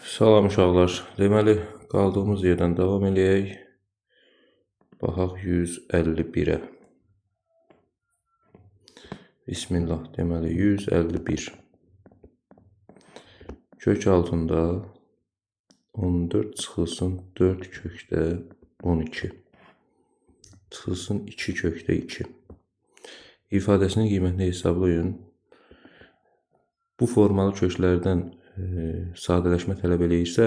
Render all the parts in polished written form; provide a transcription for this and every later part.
Salam uşaqlar. Deməli, qaldığımız yerdən davam eləyək. Baxaq 151-ə. Bismillah. Deməli, 151. Kök altında 14 çıxılsın 4 kökdə 12. Çıxılsın 2 kökdə 2. İfadəsinin qiymətini hesablayın. Bu formalı köklərdən sadələşmə tələb eləyirsə,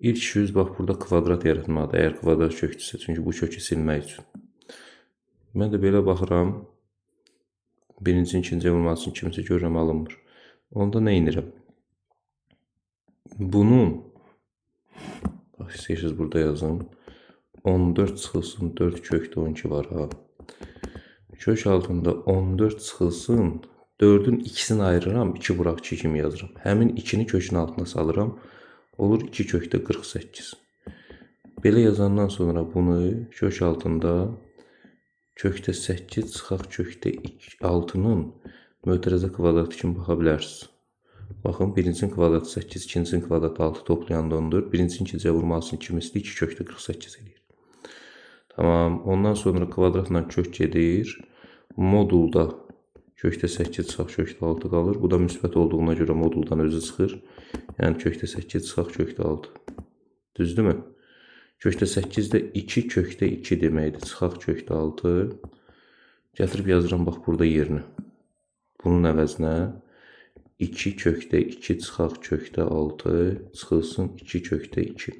ilk işiniz bax burada kvadrat yaratmaqdır, əgər kvadrat kökdürsə, çünki bu kökü silmək üçün. Mən də belə baxıram, birinci, ikinci vurmaq üçün kimsə görürəm alınmır. Onda nə edirəm? Bunun, bax istəyirsiniz burada yazın, 14 çıxılsın 4 kökdə 12 var ha. Kök altında 14 çıxılsın 4'ün ikisini ayırıram, 2 vuraq 2 kimi yazıram. Həmin 2'ni kökün altına salıram, olur 2 kökdə 48. Belə yazandan sonra bunu kök altında kökdə 8 çıxaq kökdə 6'nın mötərizə kvadratı kimi baxa bilərsiniz. Baxın, birincinin kvadratı 8, ikincisinin kvadratı 6 toplayanda 14, birincinin ikinciyə vurmalısın kimisi 2 kökdə 48 edir. Tamam, ondan sonra kvadratla kök gedir, modulda kökdə 8 çıxaq kökdə 6 qalır. Bu da müsbət olduğuna görə moduldan özü çıxır. Yəni kökdə 8 çıxaq kökdə 6. Düzdürmü? Kökdə 8 də 2 kökdə 2 deməkdir. Çıxaq kökdə 6. Gətirib yazıram bax burada yerini. Bunun əvəzinə 2 kökdə 2 çıxaq kökdə 6 çıxılsın 2 kökdə 2.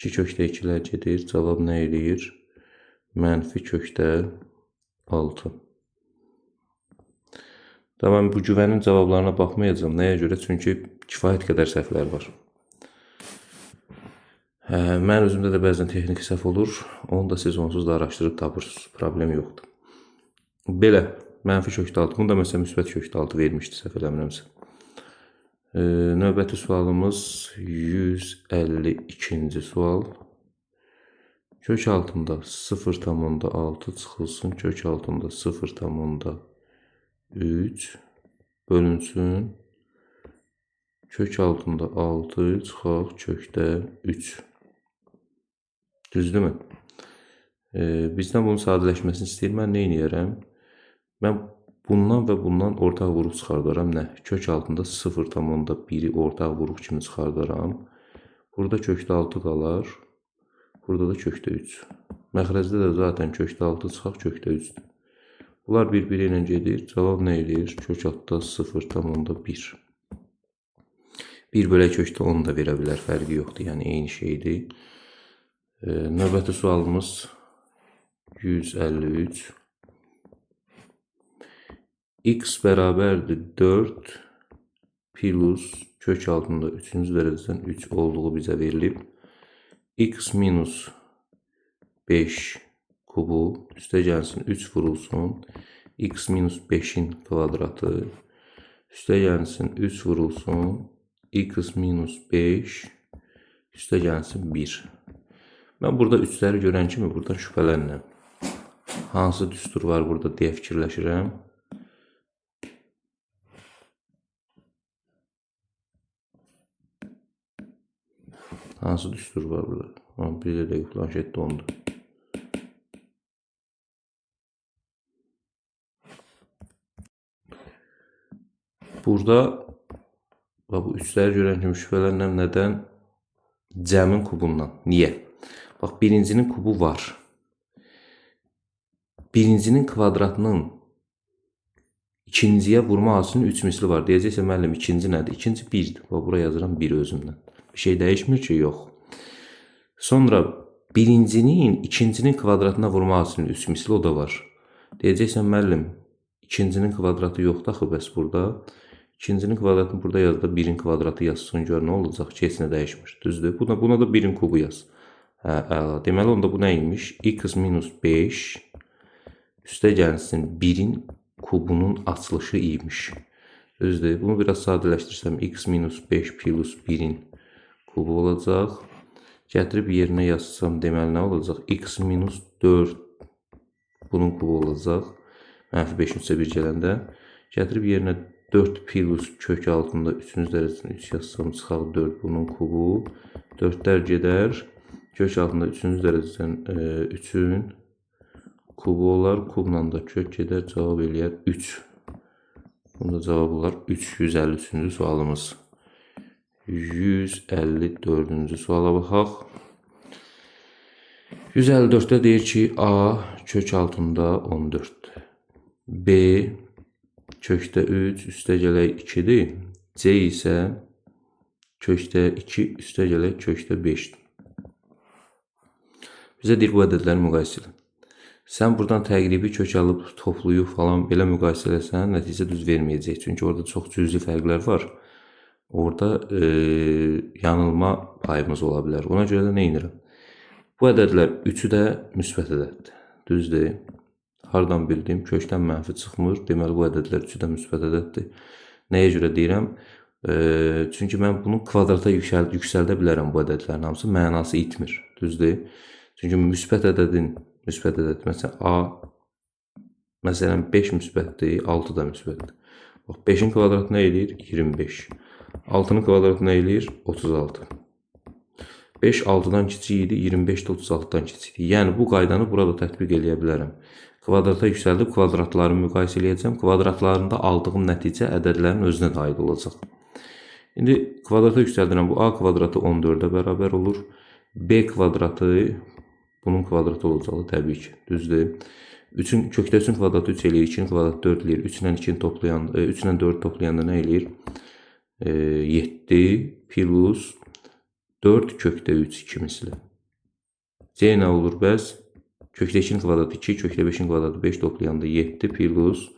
2 kökdə 2'lər gedir. Cavab nə eləyir? Mənfi kökdə 6. Tamam, bu güvənin cavablarına baxmayacağım. Nəyə görə? Çünki kifayət qədər səhvlər var. Mən özümdə də bəzən texniki səhv olur. Onu da siz onsuz da araşdırıb tapırsınız. Problem yoxdur. Belə, mənfi kökdə 6. Bunu da məsələn müsbət kökdə 6 vermişdi, səhv eləmirəmsə. Növbəti sualımız 152-ci sual. Kök altında 0,6 çıxılsın. Kök altında 0,3 bölünsün. Kök altında 6 çıxaq kökdə 3. Düzdürmü? Bizdən bunun sadələşməsini istəyir. Mən nə edərəm? Mən bundan və bundan ortaq vuruq çıxardaram. Nə? Kök altında 0,1'i ortaq vuruq kimi çıxardaram. Burada kökdə 6 qalar. Burada da kökdə 3. Məxrəcdə də zaten kökdə 6 çıxaq kökdə 3'dür. Bunlar bir-biri ilə gedir. Cavab nə edir? Kök altında 0,1. 1 bölək kökdə 10 da verə bilər. Fərqi yoxdur. Yəni eyni şeydir. Növbəti sualımız 153. X bərabərdir 4 plus kök altında 3-cü dərəcədən 3 olduğu bizə verilib. X minus 5 kubu üstə gəlsin 3 vurulsun. X minus 5'in kvadratı üstə gəlsin 3 vurulsun. X minus 5 üstə gəlsin 1. Mən burada 3'ləri görən kimi buradan şübhələnirəm. Hansı düstur var burada deyə fikirləşirəm. Hansı düstur var burada? Bir də planşet dondu. Burada bu 3'ləri görən kimi şübhələnirəm. Nədən? Cəmin kubundan. Niyə? Bax, birincinin kubu var. Birincinin kvadratının ikinciyə vurma açısının 3 misli var. Deyəcəksə, müəllim, ikinci nədir? İkinci 1'dir. Buraya yazıram 1 özümdən. Bir şey dəyişmir ki, yox. Sonra birincinin ikincinin kvadratına vurma açısının 3 misli o da var. Deyəcəksə, müəllim, ikincinin kvadratı yoxdur axı bəs burada. İkincinin kvadratını burada yazdı, 1'in kvadratı yazsın, gör nə olacaq ki, heç nə dəyişmir. Düzdür? Buna da 1'in kubu yaz. Deməli, onda bu nəymiş? X minus 5 üstə gəlsin 1'in kubunun açılışı iymiş. Düzdür? Bunu biraz sadələşdirsəm, X minus 5 plus 1'in kubu olacaq. Gətirib yerinə yazsam, deməli nə olacaq? X minus 4 bunun kubu olacaq. Mənfi 5 üstə 1 gələndə. Gətirib yerinə 4 plus kök altında 3-cü dərəcəsini 3 yazsam çıxar 4 bunun kubu. 4'lər gedər. Kök altında 3-cü dərəcədən 3'ün kubu olar. Kubla da kök gedər. Cavab eləyər 3. Bunda cavab olar 3. 153-cü sualımız. 154-cü suala baxaq. 154'te deyir ki, A kök altında 14. B kökdə 3 üstə gələk 2'dir. C isə kökdə 2 üstə gələk kökdə 5'dir. Bizə deyir bu ədədləri müqayisə edin. Sən buradan təqribi kök alıb toplayıb falan belə müqayisə eləsən, nəticə düz verməyəcək. Çünki orada çox cüzi fərqlər var. Orada yanılma payımız ola bilər. Ona görə də nə edirəm? Bu ədədlər 3'ü də müsbət ədəddir. Düzdür. Hardan bildim? Kökdən mənfi çıxmır. Deməli bu ədədlər 3'ü də müsbət ədəddir. Nəyə görə deyirəm? Çünki mən bunu kvadrata yüksəldə bilərəm bu ədədlərin hamısı. Mənası itmir. Düzdür. Çünki müsbət ədədin məsələn A məsələn 5 müsbətdir, 6 da müsbətdir. Bax 5'in kvadratı nə eləyir? 25. 6'nın kvadratı nə eləyir? 36. 5 6'dan kiçik idi, 25 də 36'dan kiçik idi. Yəni bu qaydanı burada tətbiq eləyə bilərəm. Kvadrata yüksəldib kvadratlarını müqayisə eləyəcəm. Kvadratlarında aldığım nəticə ədədlərin özünə də aid olacaq. İndi kvadrata yüksəldirəm. Bu A kvadratı 14'ə bərabər olur. B kvadratı bunun kvadratı olacaq təbii ki. Düzdür. Kökdə 3'ün kvadratı 3 eləyir, 2'nin kvadratı 4 eləyir. 3 ilə 2'ni toplayanda, 3 ilə 4 toplayanda nə eləyir? 7 plus 4 kökdə 3 2 misli. C nə olur bəs? Kökdə 2'nin kvadratı 2, kökdə 5'in kvadratı 5 toplayanda 7 plus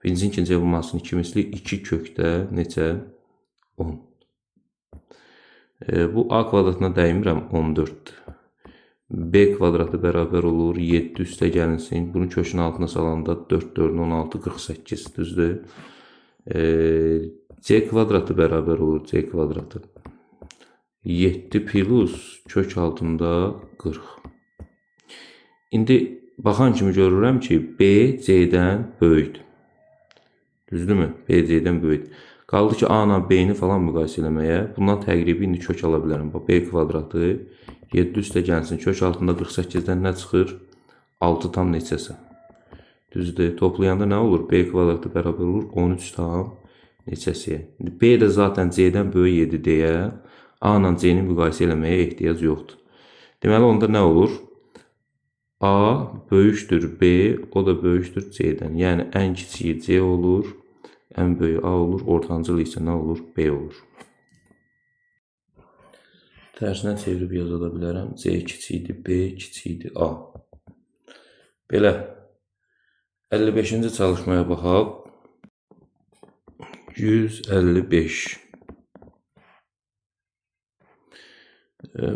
birincinin ikinci yapılmasının 2 misli 2 kökdə neçə? 10. Bu A kvadratına dəymirəm 14. B kvadratı bərabər olur 7 üstə gəlinsin. Bunun kökünün altına salanda 4 4 16 48 düzdür. C kvadratı bərabər olur C kvadratı 7 plus kök altında 40. İndi baxan kimi görürəm ki, B C-dən böyükdür. Düzdürmü? B C-dən böyükdür. Qaldı ki, A ilə B-ni falan müqayisə eləməyə. Bundan təqribi indi kök ala bilərəm. B kvadratı 7 üstə gəlsin. Kök altında 48'dən nə çıxır? 6 tam neçəsə. Düzdür. Toplayanda nə olur? B kvadratı bərabər olur 13 tam neçəsiyə. B də zaten C-dən böyük 7 deyə A ilə C-ni müqayisə eləməyə ehtiyac yoxdur. Deməli onda nə olur? A böyükdür B, o da böyükdür C-dən. Yəni ən kiçiyi C olur, ən böyük A olur, ortancıl isə nə olur? B olur. Tərsinə çevirib yaza da bilərəm. C kiçikdir, B kiçikdir A. Belə 55-ci çalışmaya baxaq. 155.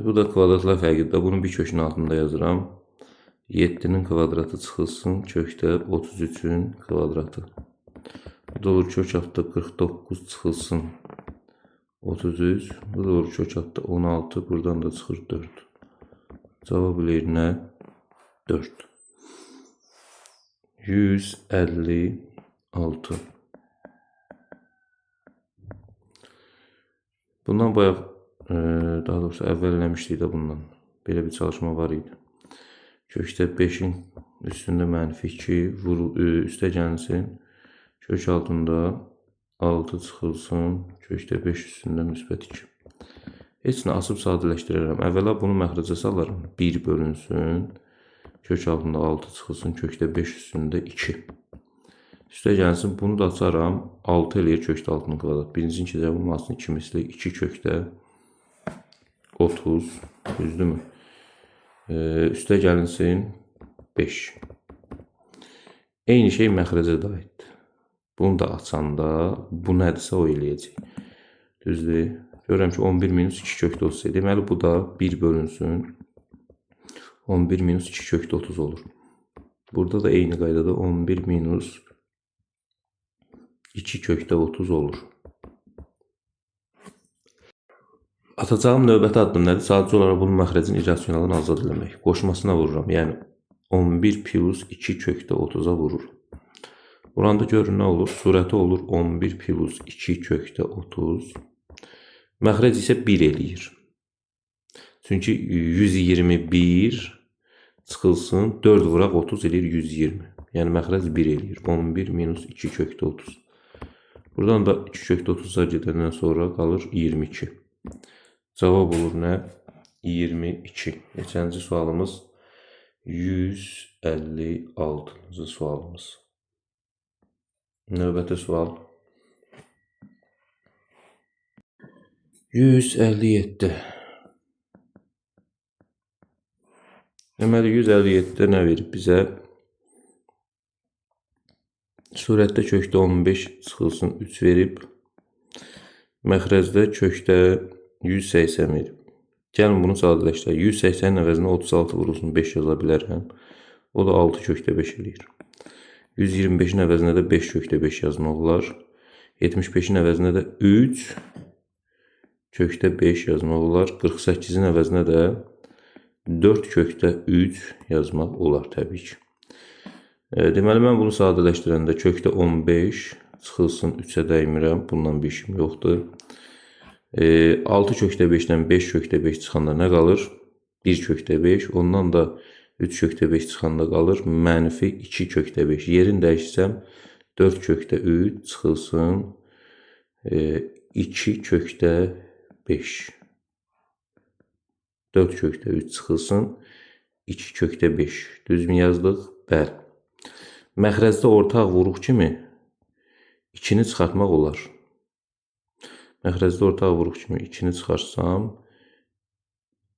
Bu da kvadratlar fərqidir. Bunun bir kökünün altında yazıram. 7'nin kvadratı çıxılsın. Kökdə 33'ün kvadratı. Bu da olur kök altında 49 çıxılsın. 33. Bu da olur kök altında 16. Buradan da çıxır 4. Cavab eləyir nə? 4. 156. Bundan bayaq daha doğrusu əvvəl eləmişdik də bundan. Belə bir çalışma var idi. Kökdə 5'in üstündə mənfi 2 üstə gəlsin. Kök altında 6 çıxılsın. Kökdə 5 üstündə müsbət 2. Heç nə asıb sadələşdirərəm. Əvvəla bunu məxrəcə salarım. 1 bölünsün. Kök altında 6 çıxılsın. Kökdə 5 üstündə 2. Üstə gəlsin. Bunu da açaram. 6 eləyir kökdə 6'nın kvadratı. Birincinin ikinci yapılmasının 2 misli 2 kökdə 30. Düzdürmü? Üstə gəlinsin 5. Eyni şey məxrəcə də aiddir. Bunu da açanda bu nədirsə o eləyəcək. Düzdür. Görürəm ki 11 minus 2 kökdə 30. Deməli bu da 1 bölünsün. 11 minus 2 kökdə 30 olur. Burada da eyni qaydada 11 minus 2 kökdə 30 olur. Atacağım növbəti addım nədir? Sadəcə olaraq bunun məxrəcin irrasionalını azad eləmək. Qoşmasına vururam. Yəni 11 plus 2 kökdə 30'a vurur. Buranda görün nə olur? Surəti olur 11 plus 2 kökdə 30. Məxrəc isə 1 eləyir. Çünki 121 çıxılsın 4 vuraq 30 eləyir 120. Yəni məxrəc 1 eləyir. 11 minus 2 kökdə 30. Buradan da 2 kökdə 30'a gedəndən sonra qalır 22. Cavab olur nə? 22. Neçənci sualımız? 156-cı sualımız. Növbəti sual. 157. Deməli 157-də nə verib bizə? Surətdə kökdə 15 çıxılsın 3 verib. Məxrəcdə kökdə 180 verib. Gəlin bunu sadələşdirək. 180-in əvəzinə 36 vurulsun 5 yaza bilərəm. O da 6 kökdə 5 eləyir. 125-in əvəzinə də 5 kökdə 5 yazmaq olar. 75-in əvəzinə də 3 kökdə 5 yazmaq olar. 48-in əvəzinə də 4 kökdə 3 yazmaq olar təbii ki. Deməli, mən bunu sadələşdirəndə kökdə 15 çıxılsın 3-ə dəymirəm. Bundan bir işim yoxdur. 6 kökdə 5-dən 5 kökdə 5 çıxanda nə qalır? 1 kökdə 5. Ondan da 3 kökdə 5 çıxanda qalır. Mənfi 2 kökdə 5. Yerin dəyişsəm 4 kökdə 3 çıxılsın 2 kökdə 5. 4 kökdə 3 çıxılsın 2 kökdə 5. Düzmü yazdıq? Bəli. Məxrəcdə ortaq vuruq kimi 2-ni çıxartmaq olar. Məxrəcdə ortaq vuruq kimi 2-ni çıxarsam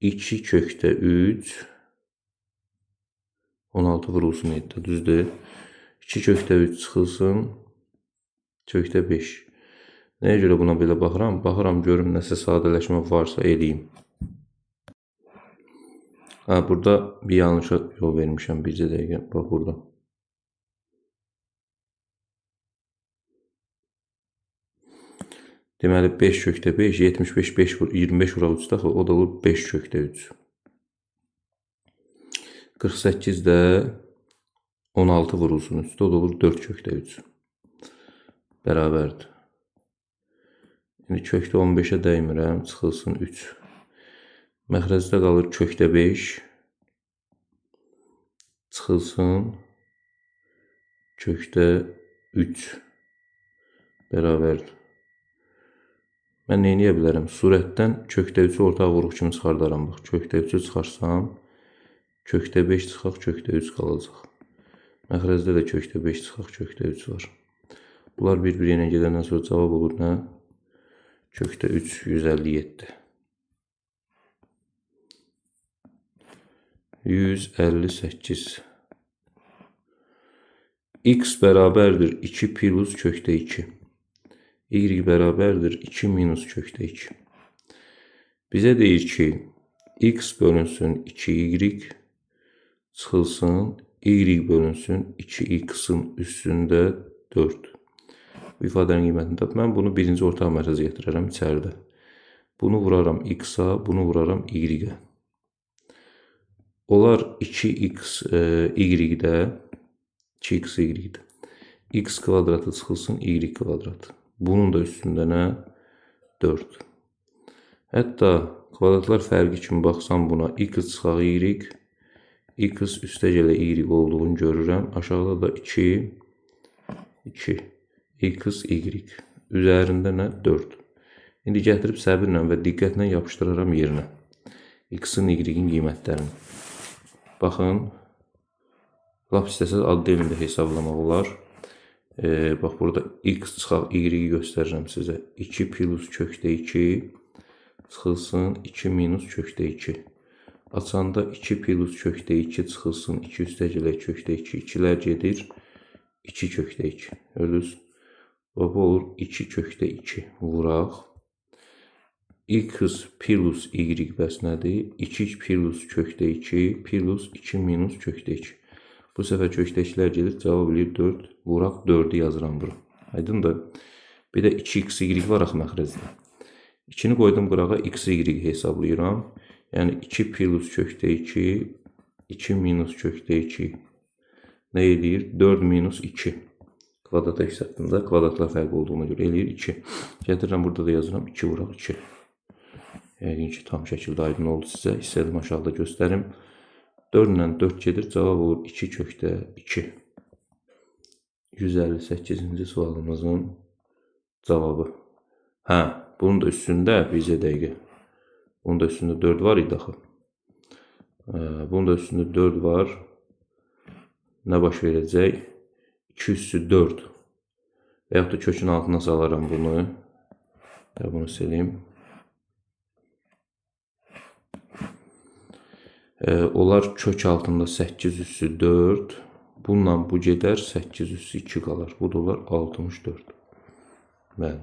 2 kökdə 3 16 vurulsun 7, düzdür. 2 kökdə 3 çıxılsın kökdə 5. Nəyə görə buna belə baxıram? Baxıram görüm nəsə sadələşmə varsa eləyim. Burada bir yanlışa yol vermişəm. Bircə dəqiqə. Bax burada. Deməli 5 kökdə 5, 75, 5 vur, 25 vuraq 3 daxil, o da olur 5 kökdə 3. 48 də 16 vurulsun üstə, o da olur 4 kökdə 3. Bərabərdir. Yəni kökdə 15-ə dəymirəm, çıxılsın 3. Məxrəcdə qalır kökdə 5, çıxılsın kökdə 3. Bərabərdir. Mən nə edə bilərəm? Surətdən kökdə 3-ü ortaq vuruq kimi çıxardaram. Bax, kökdə 3-ü çıxarsam, kökdə 5 çıxaq, kökdə 3 qalacaq. Məxrəcdə də kökdə 5 çıxaq, kökdə 3 var. Bunlar bir-biri ilə gedəndən sonra cavab olur nə? Kökdə 3, 157. 158. X bərabərdir 2 plus kökdə 2. Y bərabərdir 2 minus kökdə 2. Bizə deyir ki, X bölünsün 2Y çıxılsın, Y bölünsün 2X-ın üstündə 4. Bu ifadənin qiymətini tap. Mən bunu birinci ortaq mərkəzə gətirərəm içəridə. Bunu vuraram X-a, bunu vuraram Y-ə. Onlar 2X Y-də, 2X Y-də. X kvadratı çıxılsın, Y kvadratı. Bunun da üstündə nə? 4. Hətta kvadratlar fərqi kimi baxsam buna X çıxaq Y, X üstə gələ Y olduğunu görürəm. Aşağıda da 2, X, Y. Üzərində nə? 4. İndi gətirib səbirlə və diqqətlə yapışdıraram yerinə. X-in, Y-in qiymətlərini. Baxın, lap istəsəz ad dilində hesablamaq olar. Bax, burada X çıxaq Y-i göstərirəm sizə. 2 plus kökdə 2 çıxılsın 2 minus kökdə 2. Açanda 2 plus kökdə 2 çıxılsın 2 üstə gələ kökdə 2. 2-lər gedir 2 kökdə 2. Gördünüz? Bu olur 2 kökdə 2 vuraq. X plus Y bəs nədir? 2 plus kökdə 2 plus 2 minus kökdə 2. Bu səfər kökdəkilər gedir, cavab edir 4. Vuraq 4-ü yazıram bura. Aydındır. Bir də 2xy var axı məxrəcdə. 2-ni qoydum qırağa, xy hesablayıram. Yəni 2 plus kökdə 2, 2 minus kökdə 2 nə edir? 4 minus 2. Kvadrata hissəsində kvadratlar fərqi olduğuna görə eləyir 2. Gətirirəm, burada da yazıram 2 vuraq 2. Yəqin ki, tam şəkildə aydın oldu sizə. İstədim aşağıda göstərim. 4 ilə 4 gedir, cavab olur 2 kökdə 2. 158-ci sualımızın cavabı. Hə, bunun da üstündə bizə dəqiqə. Bunun da üstündə 4 var idi axı. Bunun da üstündə 4 var. Nə baş verəcək? 2 üstü 4. Və yaxud da kökün altına salaram bunu. Bunu sileyim. Onlar kök altında 8 üstü 4. Bununla bu gedər, 8 üstü 2 qalır. Bu da olar 64. Bəli.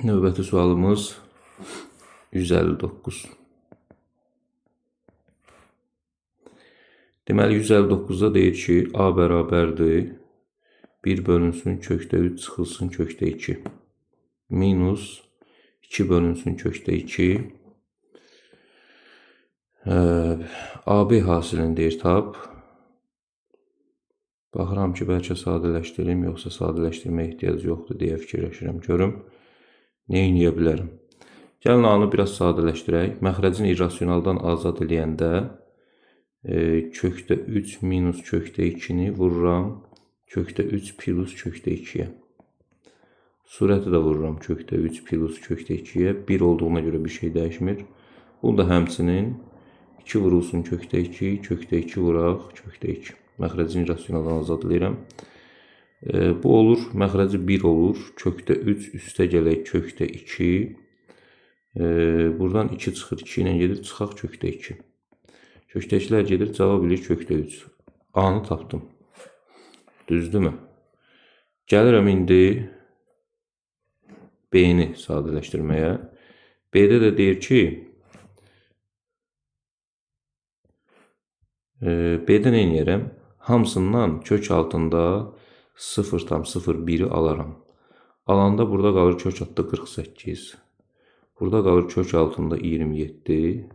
Növbəti sualımız 159. Deməli, 159-da deyir ki, A bərabərdir 1 bölünsün kökdə 3 çıxılsın kökdə 2. Minus 2 bölünsün kökdə 2. AB hasilini deyir tap. Baxıram ki, bəlkə sadələşdirim, yoxsa sadələşdirmə ehtiyac yoxdur deyə fikirləşirəm. Görüm, nə eləyə bilərəm. Gəlin anı biraz sadələşdirək. Məxrəcin irrasionaldan azad eləyəndə kökdə 3 minus kökdə 2-ni vururam kökdə 3 plus kökdə 2-yə. Surəti də vururam kökdə 3 plus kökdə 2-yə. 1 olduğuna görə bir şey dəyişmir. Bu da həmçinin 2 vurulsun kökdə 2, kökdə 2 vuraq kökdə 2. Məxrəcin irrasionaldan azad eləyirəm. Bu olur, məxrəci 1 olur. Kökdə 3 üstə gələk kökdə 2. Buradan 2 çıxır, 2 ilə gedir, çıxaq kökdə 2. Kökdəkilər gedir, cavab bilir kökdə 3. A-nı tapdım. Düzdürmü? Gəlirəm indi B-ni sadələşdirməyə. B-də də deyir ki, B-də nə edirəm? Hamısından kök altında 0,01'i alaram. Alanda burada qalır kök altında 48. Burada qalır kök altında 27.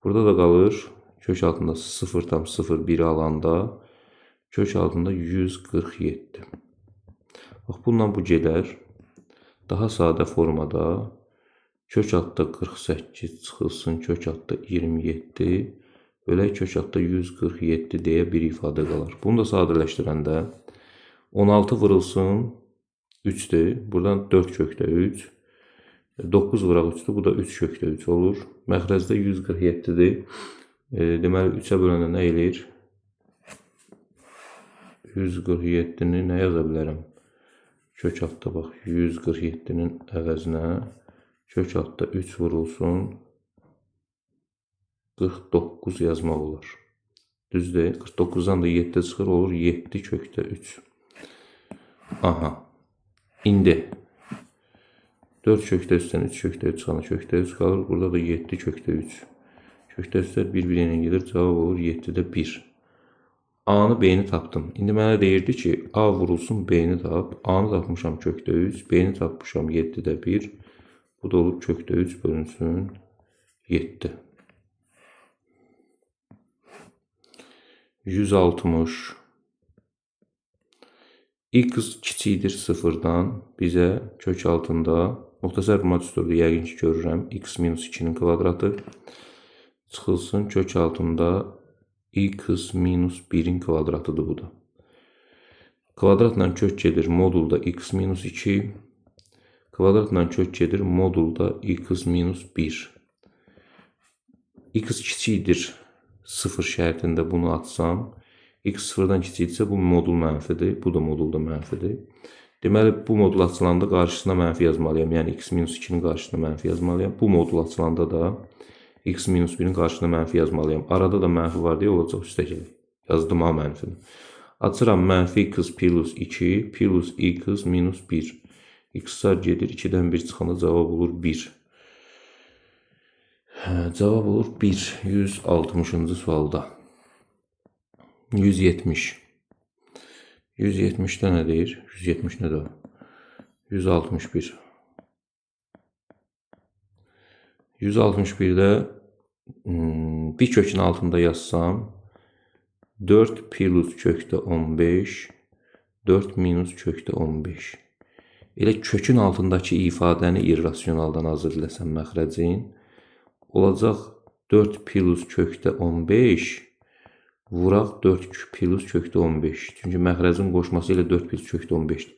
Burada da qalır kök altında 0,01'i alanda kök altında 147. Bax, bununla bu gedər. Daha sadə formada kök altında 48 çıxılsın kök altında 27 bölək kök altında 147 deyə bir ifadə qalır. Bunu da sadələşdirəndə 16 vurulsun 3'dür. Buradan 4 kökdə 3. 9 vuraq 3'dür. Bu da 3 kökdə 3 olur. Məxrəcdə 147'dir. Deməli 3'ə böləndə nə eləyir? 147'ni nə yaza bilərəm? Kök altda bax, 147'nin əvəzinə kök altda 3 vurulsun 49 yazmaq olar. Düzdür? 49'dan da 7 çıxır, olur 7 kökdə 3. Aha. İndi 4 kökdə 3'dən 3 kökdə 3 çıxana kökdə 3 qalır. Burada da 7 kökdə 3. Kökdə 3'lər bir-birinə gedir. Cavab olur 7'də 1. A-nı B-ni tapdım. İndi mənə deyirdi ki, A vurulsun B-ni tap. A-nı tapmışam kökdə 3. B-ni tapmışam 7'də 1. Bu da olur kökdə 3 bölünsün 7. 160. X kiçikdir 0'dan bizə kök altında muxtasar modüstorda yəqin ki görürəm. X minus 2'nin kvadratı çıxılsın kök altında x minus 1'in kvadratıdır bu da. Kvadratla kök gedir modulda x minus 2. Kvadratla kök gedir modulda x minus 1. X kiçikdir 0 şərtində bunu atsam, x 0'dan kiçikdirsə bu modul mənfidir, bu da modulda mənfidir. Deməli bu modul açılanda qarşısına mənfi yazmalıyam, yəni x minus 2'nin qarşısına mənfi yazmalıyam. Bu modul açılanda da x minus 1'in qarşısına mənfi yazmalıyam. Arada da mənfi var deyə olacaq üstə gəlir. Yazdım A mənfini. Açıram mənfi x plus 2 plus x minus 1. X-lar gedir 2'dən 1 çıxanda cavab olur 1. Cavab olur 1. 160. sualda. 170. 170'də nə deyir? 170 nədir? 161. 161'də bir kökün altında yazsam 4 plus kökdə 15 4 minus kökdə 15. Elə kökün altındakı ifadəni irrasionaldan azad eləsən məxrəcin, olacaq 4 plus kökdə 15 vuraq 4 plus kökdə 15. Çünki məxrəcin qoşması ilə 4 plus kökdə 15-dir.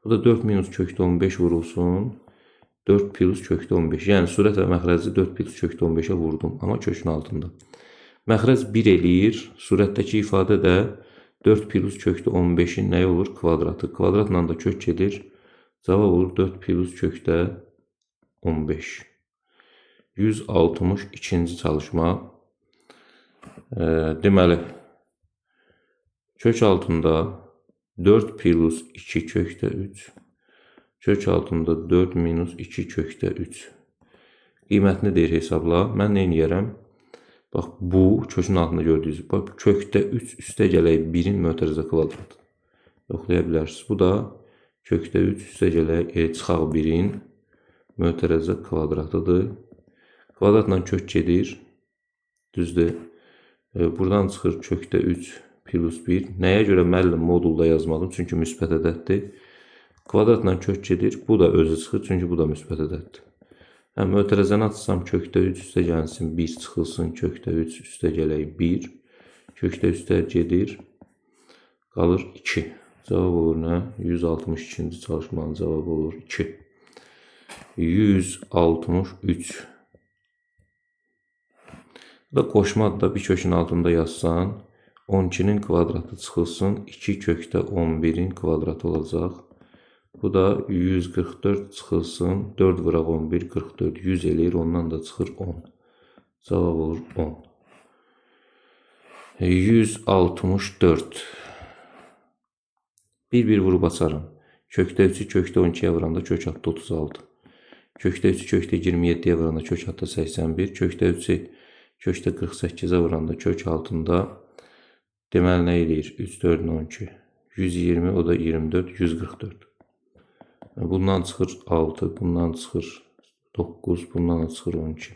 Bu da 4 minus kökdə 15 vurulsun. 4 plus kökdə 15. Yəni surət və məxrəci 4 plus kökdə 15-ə vurdum. Amma kökün altında. Məxrəc 1 eləyir. Surətdəki ifadə də 4 plus kökdə 15-in nəyi olur? Kvadratı. Kvadratla da kök gedir. Cavab olur 4 plus kökdə 15. 162-ci çalışma. Deməli, kök altında 4 plus 2 kökdə 3. Kök altında 4 minus 2 kökdə 3. Qiymətini deyir hesabla. Mən nə edərəm? Bax, bu kökün altında gördüyünüz. Bax, kökdə 3 üstə gələk 1-in mötərizə kvadratı. Yoxlaya bilərsiniz. Bu da kökdə 3 üstə gələk çıxaq 1-in mötərizə kvadratıdır. Kvadratla kök gedir. Düzdür. Buradan çıxır kökdə 3 plus 1. Nəyə görə müəllim modulda yazmadım? Çünki müsbət ədəddir. Kvadratla kök gedir. Bu da özü çıxır. Çünki bu da müsbət ədəddir. Mötərizəni açsam kökdə 3 üstə gəlsin 1 çıxılsın. Kökdə 3 üstə gələk 1. Kökdə üstə gedir. Qalır 2. Cavab olur nə? 162-ci çalışmanın cavabı olur 2. 163. Bu da qoşmadır da bir kökün altında yazsan 12-nin kvadratı çıxılsın 2 kökdə 11-in kvadratı olacaq. Bu da 144 çıxılsın 4 vuraq 11 44 100 eləyir, ondan da çıxır 10. Cavab olur 10. 164. Bir vurub açarım. Kökdə 3-ü kökdə 12-yə vuranda kök hatta 36. Kökdə 3-ü kökdə 27-yə vuranda kök hatta 81. Kökdə 3-ü kökdə 48-ə vuranda kök altında deməli nə eləyir? 3, 4, 12. 120, o da 24, 144. Bundan çıxır 6, bundan çıxır 9, bundan da çıxır 12.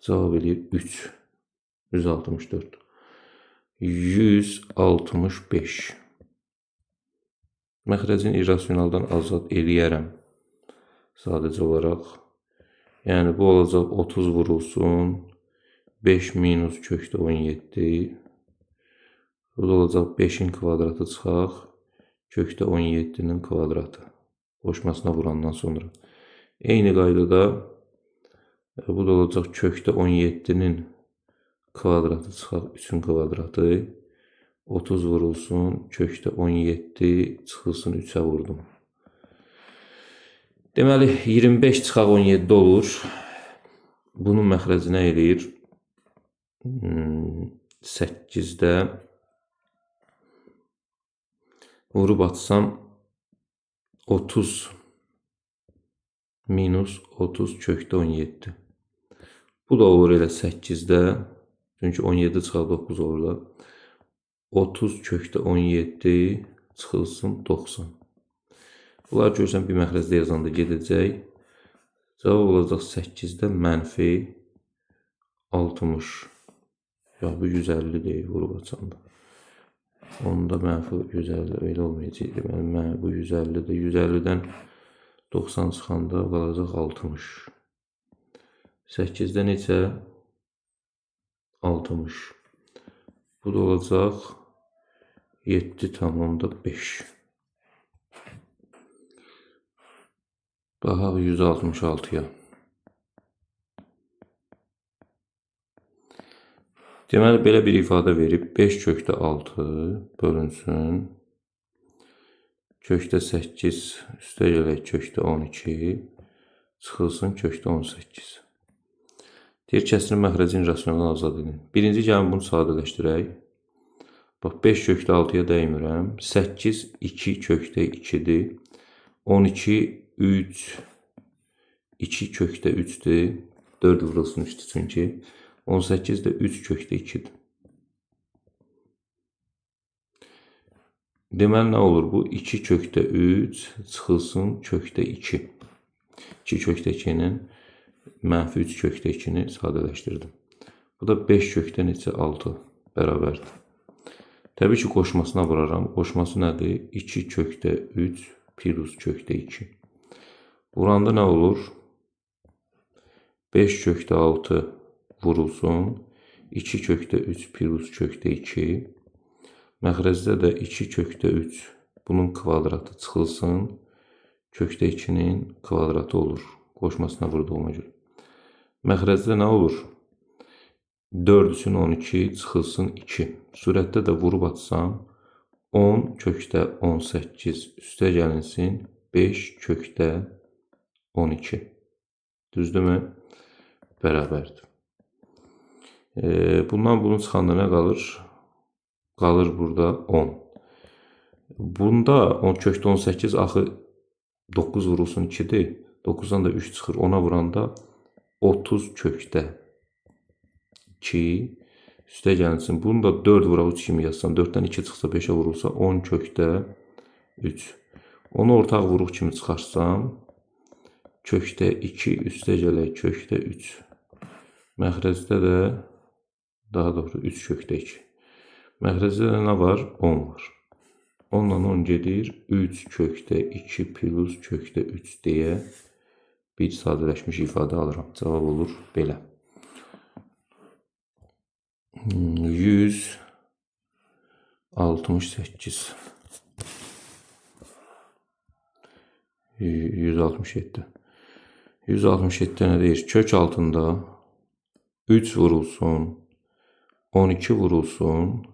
Cavab eləyir 3. 164. 165. Məxrəcin irrasionaldan azad eləyərəm. Sadəcə olaraq. Yəni bu olacaq 30 vurulsun. 5 minus kökdə 17. Bu da olacaq 5-in kvadratı çıxaq. Kökdə 17-nin kvadratı. Qoşmasına vurandan sonra. Eyni qaydada bu da olacaq kökdə 17-nin kvadratı çıxaq 3-ün kvadratı. 30 vurulsun. Kökdə 17 çıxılsın 3-ə vurdum. Deməli 25 çıxaq 17 olur. Bunun məxrəci nə eləyir? 8-də vurub atsam 30 minus 30 kökdə 17. Bu da olur elə 8-də. Çünki 17 çıxaq 9 olur da. 30 kökdə 17 çıxılsın 90. Bunlar görürsən bir məxrəcdə yazanda gedəcək. Cavab olacaq 8-də mənfi 60. Ya bu 150 deyil vurub açanda. Onda mənfi 150 öyle olmayacaq. Deməli bu 150-də 150-dən 90 çıxanda qalacaq 60. 8-də neçə? 60. Bu da olacaq 7,5. Baxaq 166-ya. Deməli, belə bir ifadə verib 5 kökdə 6 bölünsün. Kökdə 8 üstə gələk kökdə 12 çıxılsın kökdə 18. Deyir, kəsrin məxrəcin irrasionaldan azad edin. Birinci gəlin bunu sadələşdirək. Bax, 5 kökdə 6-ya dəymirəm. 8, 2 kökdə 2-dir. 12, 3, 2 kökdə 3-dür. 4 vurulsun 3-dür çünki. 18 də 3 kökdə 2-dir. Deməli, nə olur bu? 2 kökdə 3 çıxılsın kökdə 2. 2 kökdə 2-nin mənfi 3 kökdə 2-ni sadələşdirdim. Bu da 5 kökdə neçə? 6 bərabərdir. Təbii ki, qoşmasına vuraram. Qoşması nədir? 2 kökdə 3 plus kökdə 2. Vuranda nə olur? 5 kökdə 6 vurulsun. 2 kökdə 3 plus kökdə 2. Məxrəcdə də 2 kökdə 3 bunun kvadratı çıxılsın. Kökdə 2-nin kvadratı olur. Qoşmasına vurduğuma görə. Məxrəcdə nə olur? 4 üçün 12 çıxılsın 2. Surətdə də vurub atsam 10 kökdə 18 üstə gəlinsin 5 kökdə 12. Düzdürmü? Bərabərdir. Bundan bunu çıxanda nə qalır? Qalır burada 10. Bunda 10 kökdə 18 axı 9 vurulsun 2-dir. 9-dan da 3 çıxır. Ona vuranda 30 kökdə 2 üstə gəlinsin. Bunu da 4 vuraq 3 kimi yazsam. 4-dən 2 çıxsa 5-ə vurulsa 10 kökdə 3. Onu ortaq vuruq kimi çıxarsam kökdə 2 üstə gələk kökdə 3. Məxrəcdə də daha doğru 3 kökdə 2. Məxrəcdə də nə var? 10 var. 10 ilə 10 gedir. 3 kökdə 2 plus kökdə 3 deyə bir sadələşmiş ifadə alıram. Cavab olur belə. 168 167 167 nə deyir? Kök altında 3 vurulsun 12 vurulsun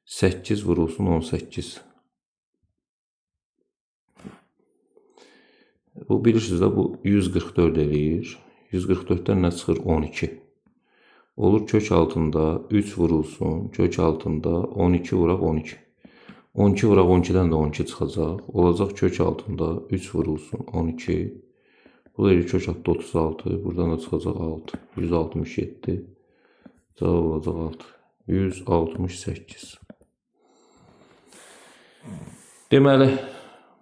8 vurulsun 18. Bu bilirsiniz də bu 144 eləyir. 144-dən nə çıxır? 12. Olur kök altında 3 vurulsun, kök altında 12 vuraq 12. 12 vuraq 12-dən də 12 çıxacaq. Olacaq kök altında 3 vurulsun 12. Bu da kök altında 36. Buradan da çıxacaq 6. 167. Cavab olacaq 6. 168. Deməli,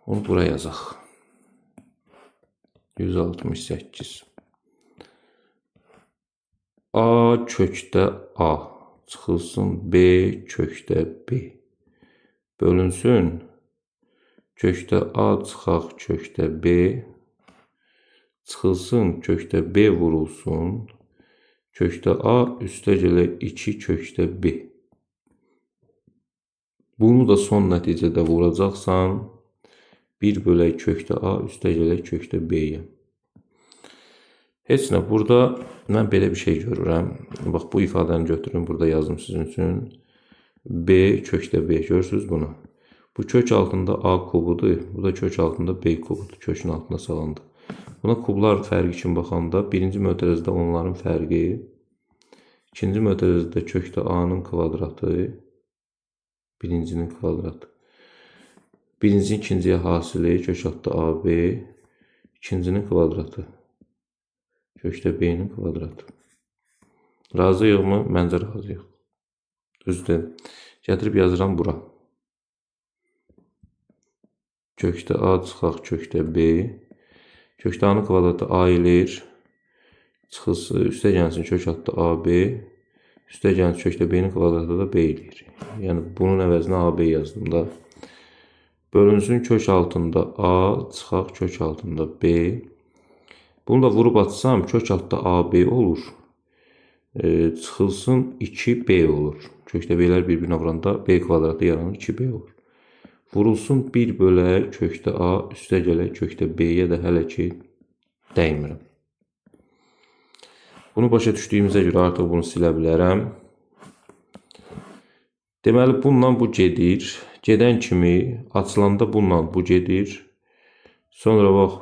onu buraya yazaq. 168. A kökdə A çıxılsın B kökdə B. Bölünsün. Kökdə A çıxaq kökdə B. Çıxılsın kökdə B vurulsun. Kökdə A üstə gələ 2 kökdə B. Bunu da son nəticədə vuracaqsan 1 bölək kökdə A üstə gələ kökdə B-yə. Heç nə, burada mən belə bir şey görürəm. Bax, bu ifadəni götürün, burada yazdım sizin üçün. B kökdə B, görürsünüz bunu. Bu kök altında A kubudur, bu da kök altında B kubudur, kökün altında salındı. Buna kublar fərqi kimi baxanda, birinci mötərizədə onların fərqi, ikinci mötərizədə kökdə A-nın kvadratı, birincinin kvadratı. Birincinin ikinciyə hasili, kök altında AB, ikincinin kvadratı. Kökdə B-nin kvadratı. Razıyıqmı? Məncə razıyıq. Düzdür. Gətirib yazıram bura. Kökdə A çıxaq kökdə B. Kökdə A-nın kvadratı A eləyir. Çıxılsı, üstə gəlsin kök altında AB. Üstə gəlsin kökdə B-nin kvadratı da B eləyir. Yəni, bunun əvəzinə AB yazdım da. Bölünsün kök altında A, çıxaq kök altında B. Bunu da vurub atsam kök altında AB olur. Çıxılsın 2B olur. Kökdə B'lər bir-birinə vuranda B kvadratı yaranır 2B olur. Vurulsun 1 bölək kökdə A üstə gələk kökdə B-yə də hələ ki dəymirəm. Bunu başa düşdüyümüzə görə artıq bunu silə bilərəm. Deməli, bununla bu gedir. Gedən kimi açılanda bununla bu gedir. Sonra bax,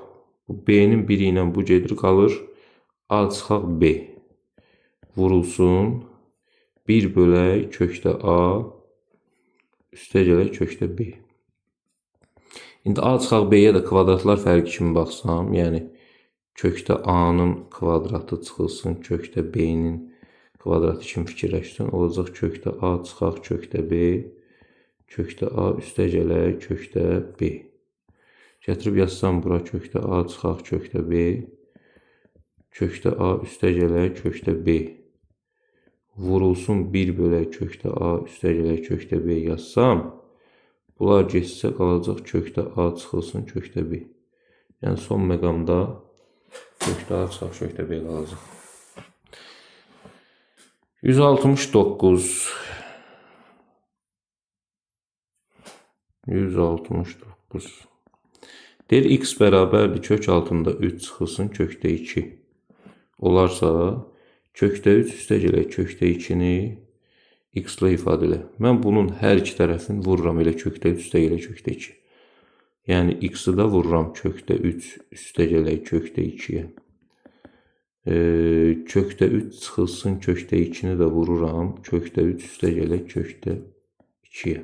bu B-nin biri ilə bu gedir, qalır A çıxaq B. Vurulsun 1 bölək kökdə A üstə gələk kökdə B. İndi A çıxaq B-yə də kvadratlar fərqi kimi baxsam, yəni kökdə A-nın kvadratı çıxılsın, kökdə B-nin kvadratı kimi fikirləşsin, olacaq kökdə A çıxaq kökdə B, kökdə A üstə gələk kökdə B. Gətirib yazsam bura kökdə A çıxaq kökdə B, kökdə A üstə gələk kökdə B. vurulsun 1 bölək kökdə A üstəgələk kökdə B yazsam, bunlar geçsə qalacaq kökdə A çıxılsın kökdə B. Yəni son məqamda kökdə A çıxaq kökdə B qalacaq. 169 deyir x bərabərdir kök altında 3 çıxılsın kökdə 2 olarsa kökdə 3 üstəgələk kökdə 2-ni x ilə ifadə elə. Mən bunun hər iki tərəfini vururam elə kökdə 3 üstəgələk kökdə 2. Yəni x-i də vururam kökdə 3 üstəgələk kökdə 2-yə. Kökdə 3 çıxılsın kökdə 2-ni də vururam kökdə 3 üstəgələk kökdə 2-yə.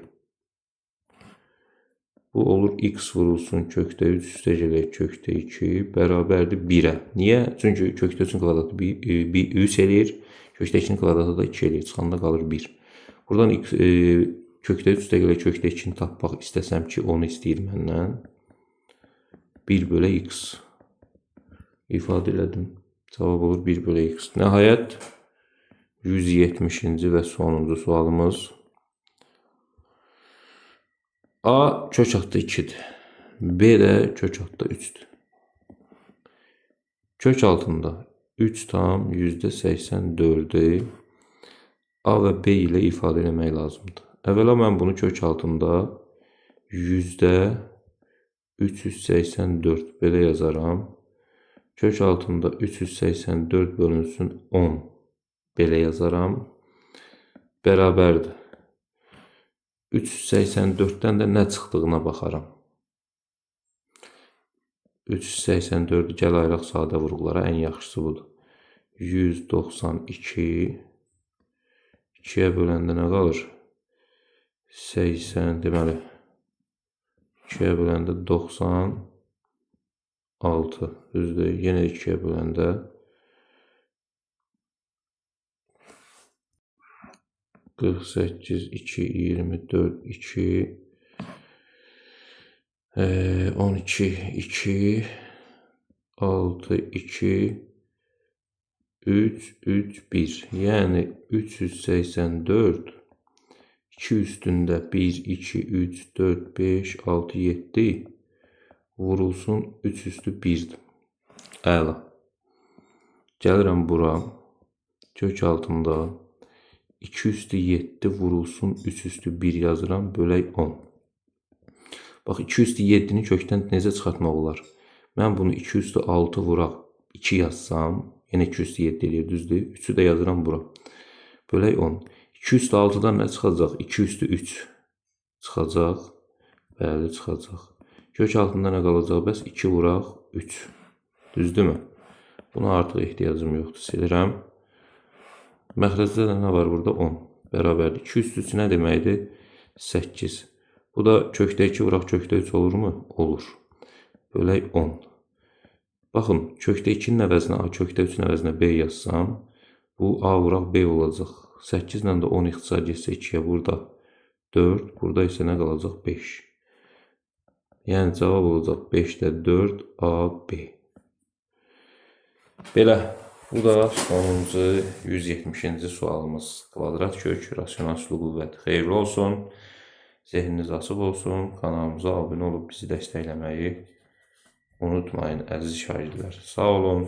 Bu olur x vurulsun kökdə 3 üstəgələk kökdə 2 bərabərdir 1-ə. Niyə? Çünki kökdə 3-ün kvadratı 3 eləyir, kökdə 2-nin kvadratı da 2 eləyir. Çıxanda qalır 1. Buradan kökdə 3 üstəgələk kökdə 2-ni tapmaq istəsəm ki, onu istəyir məndən. 1 bölü x ifadə elədim. Cavab olur 1 bölü x. Nəhayət 170-ci və sonuncu sualımız. A kök altda 2-dir. B də kök altda 3-dür. Kök altında 3 tam %84-ü A və B ilə ifadə eləmək lazımdır. Əvvəla mən bunu kök altında %384 belə yazaram. Kök altında 384 bölünsün 10 belə yazaram. Bərabərdir. 384-dən də nə çıxdığına baxaram. 384-ü gəl ayıraq sadə vurğulara, ən yaxşısı budur. 192 2-yə böləndə nə qalır? 80, deməli 2-yə böləndə 96, düzdür. Yenə 2-yə böləndə 48, 2, 24, 2, 12, 2, 6, 2, 3, 3, 1. Yəni 384, 2 üstündə 1, 2, 3, 4, 5, 6, 7 vurulsun 3 üstü 1'dir. Əla. Gəlirəm bura. Kök altında 2 üstü 7 vurulsun 3 üstü 1 yazıram. Bölək 10. Bax 2 üstü 7-ni kökdən necə çıxartmaq olar? Mən bunu 2 üstü 6 vuraq 2 yazsam, yenə 2 üstü 7 eləyir, düzdür? 3'ü də yazıram bura. Bölək 10. 2 üstü 6'dan nə çıxacaq? 2 üstü 3 çıxacaq. Bəli, çıxacaq. Kök altında nə qalacaq? Bəs 2 vuraq 3. Düzdürmü? Buna artıq ehtiyacım yoxdur. Silirəm. Məxrəcdə də nə var burada? 10. Bərabərdir. 2 üstü 3 nə deməkdir? 8. Bu da kökdə 2 vuraq kökdə 3 olurmu? Olur. Bölək 10. Baxın, kökdə 2-nin əvəzinə A, kökdə 3-ün əvəzinə B yazsam, bu A vuraq B olacaq. 8 ilə də 10 ixtisar getsə 2-yə burada 4, burada isə nə qalacaq? 5. Yəni cavab olacaq 5-də 4 AB. Belə, bu da sonuncu 170-ci sualımız. Kvadrat kök, rasional üslü qüvvət. Xeyirli olsun, zehniniz açıq olsun, kanalımıza abunə olub bizi dəstəkləməyi unutmayın, əziz şagirdlər. Sağ olun.